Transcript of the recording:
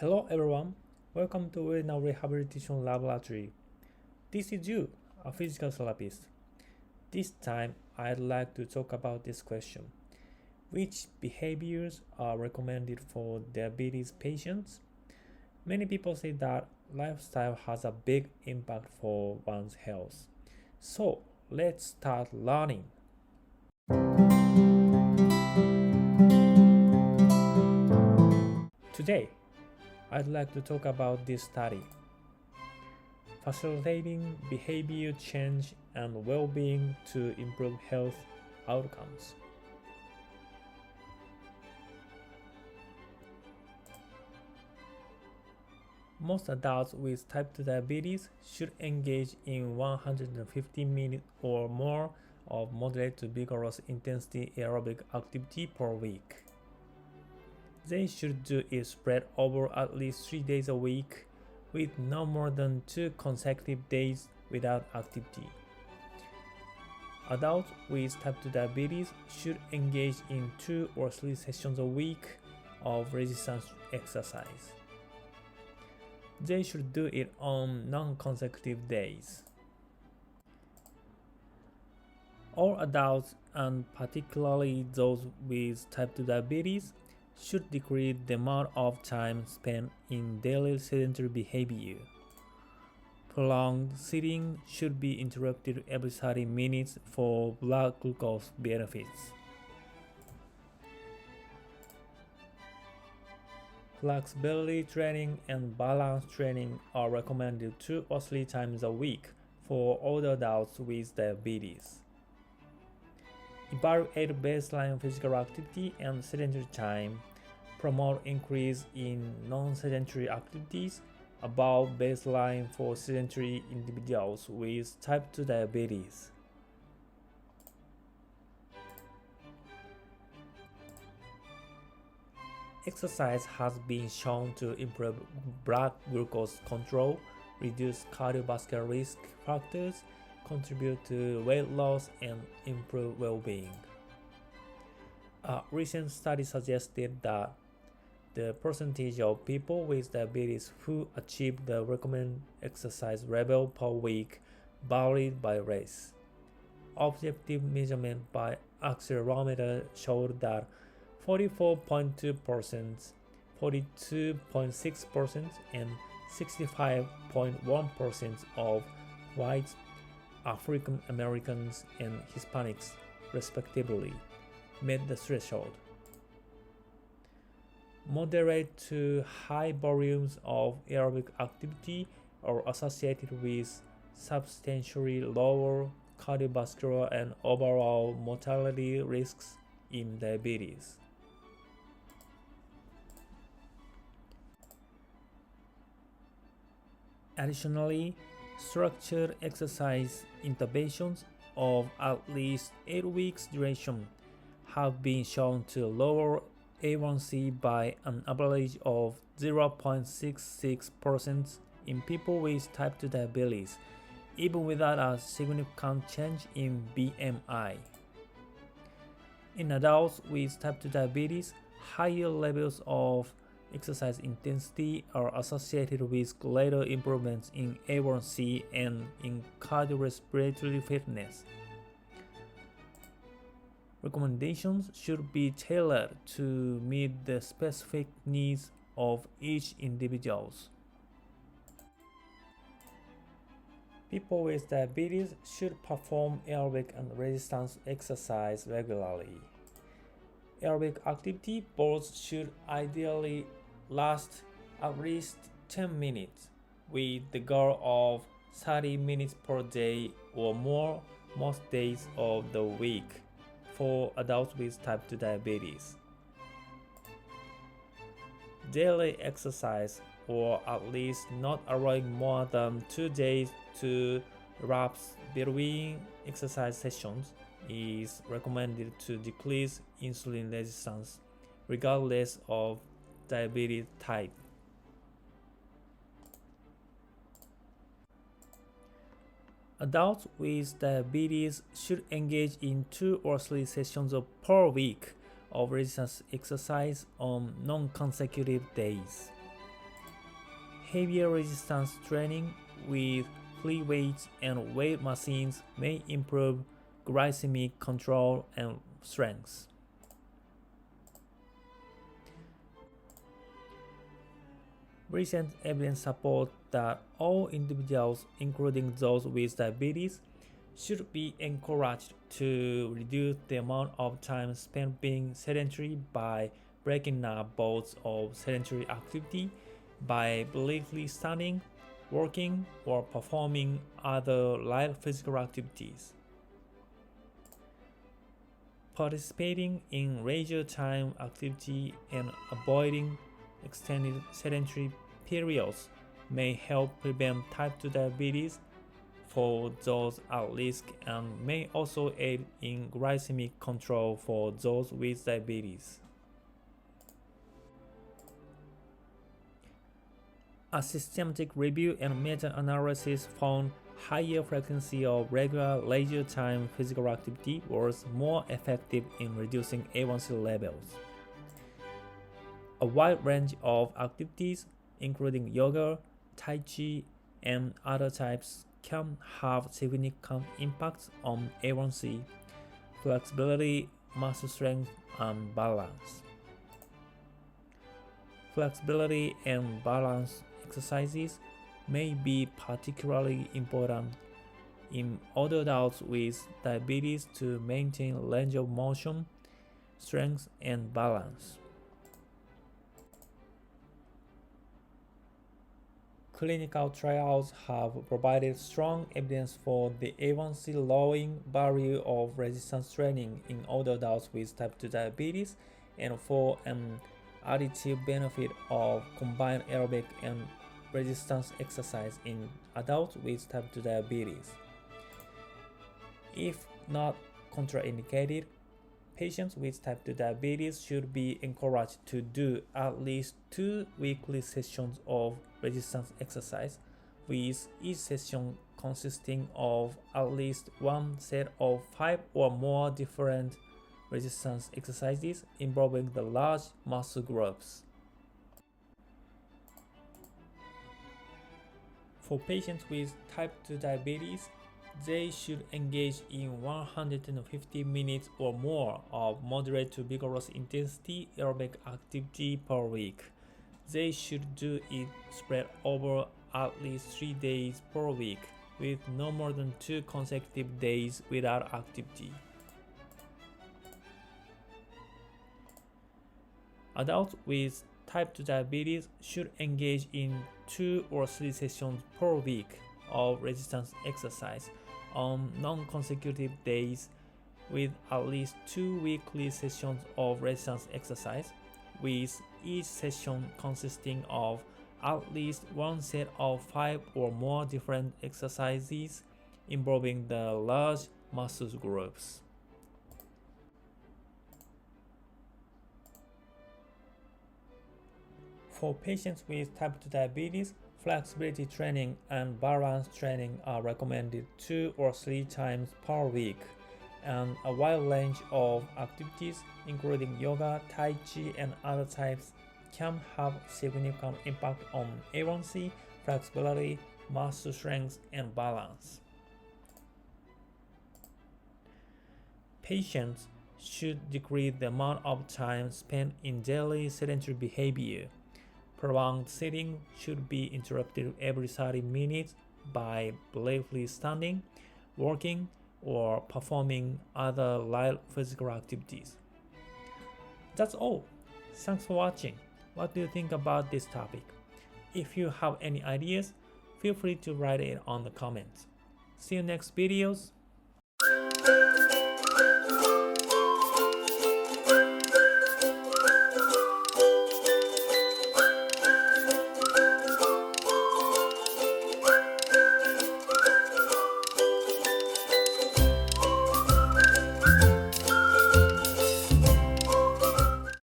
Hello everyone, welcome to Renal Rehabilitation Laboratory. This is you, a physical therapist. This time I'd like to talk about this question. Which behaviors are recommended for diabetes patients? Many people say that lifestyle has a big impact for one's health. So let's start learning. Today, I'd like to talk about this study. Facilitating behavior change and well-being to improve health outcomes. Most adults with type 2 diabetes should engage in 150 minutes or more of moderate to vigorous intensity aerobic activity per week. They should do it spread over at least 3 days a week with no more than 2 consecutive days without activity. Adults with type 2 diabetes should engage in 2 or 3 sessions a week of resistance exercise. They should do it on non-consecutive days. All adults, and particularly those with type 2 diabetes, should decrease the amount of time spent in daily sedentary behavior. Prolonged sitting should be interrupted every 30 minutes for blood glucose benefits. Flexibility training and balance training are recommended 2 or 3 times a week for older adults with diabetes. Evaluate baseline physical activity and sedentary time. Promote increase in non-sedentary activities above baseline for sedentary individuals with type 2 diabetes. Exercise has been shown to improve blood glucose control, reduce cardiovascular risk factors, contribute to weight loss, and improve well-being. A recent study suggested that the percentage of people with diabetes who achieved the recommended exercise level per week varied by race. Objective measurement by accelerometer showed that 44.2%, 42.6%, and 65.1% of whites, African Americans, and Hispanics, respectively, met the threshold. Moderate to high volumes of aerobic activity are associated with substantially lower cardiovascular and overall mortality risks in diabetes. Additionally, structured exercise interventions of at least 8 weeks duration have been shown to lower A1C by an average of 0.66% in people with type 2 diabetes, even without a significant change in BMI. In adults with type 2 diabetes, higher levels of exercise intensity are associated with greater improvements in A1C and in cardiorespiratory fitness. Recommendations should be tailored to meet the specific needs of each individual. People with diabetes should perform aerobic and resistance exercise regularly. Aerobic activity bursts should ideally last at least 10 minutes, with the goal of 30 minutes per day or more most days of the week for adults with type 2 diabetes. Daily exercise, or at least not allowing more than 2 days to elapse between exercise sessions, is recommended to decrease insulin resistance regardless of diabetes type. Adults with diabetes should engage in 2 or 3 sessions per week of resistance exercise on non-consecutive days. Behavior resistance training with free weights and weight machines may improve glycemic control and strength. Recent evidence supports that all individuals, including those with diabetes, should be encouraged to reduce the amount of time spent being sedentary by breaking up bouts of sedentary activity by briefly standing, working, or performing other light physical activities. Participating in leisure time activity and avoiding extended sedentary periods may help prevent type 2 diabetes for those at risk and may also aid in glycemic control for those with diabetes. A systematic review and meta-analysis found higher frequency of regular leisure time physical activity was more effective in reducing A1C levels. A wide range of activities, including yoga, tai chi, and other types, can have significant impacts on A1C, flexibility, muscle strength, and balance. Flexibility and balance exercises may be particularly important in older adults with diabetes to maintain range of motion, strength, and balance. Clinical trials have provided strong evidence for the A1C lowering value of resistance training in older adults with type 2 diabetes and for an additive benefit of combined aerobic and resistance exercise in adults with type 2 diabetes. If not contraindicated, patients with type 2 diabetes should be encouraged to do at least 2 weekly sessions of resistance exercise, with each session consisting of at least one set of 5 or more different resistance exercises involving the large muscle groups. For patients with type 2 diabetes, they should engage in 150 minutes or more of moderate to vigorous intensity aerobic activity per week. They should do it spread over at least 3 days per week, with no more than 2 consecutive days without activity. Adults with type 2 diabetes should engage in 2 or 3 sessions per week of resistance exercise on non-consecutive days, with at least 2 weekly sessions of resistance exercise, with each session consisting of at least one set of 5 or more different exercises involving the large muscle groups. For patients with type 2 diabetes, flexibility training and balance training are recommended 2 or 3 times per week, and a wide range of activities, including yoga, tai chi, and other types, can have significant impact on A1C, flexibility, muscle strength, and balance. Patients should decrease the amount of time spent in daily sedentary behavior. Prolonged sitting should be interrupted every 30 minutes by briefly standing, working, or performing other light physical activities. That's all. Thanks for watching. What do you think about this topic? If you have any ideas, feel free to write it on the comments. See you next videos.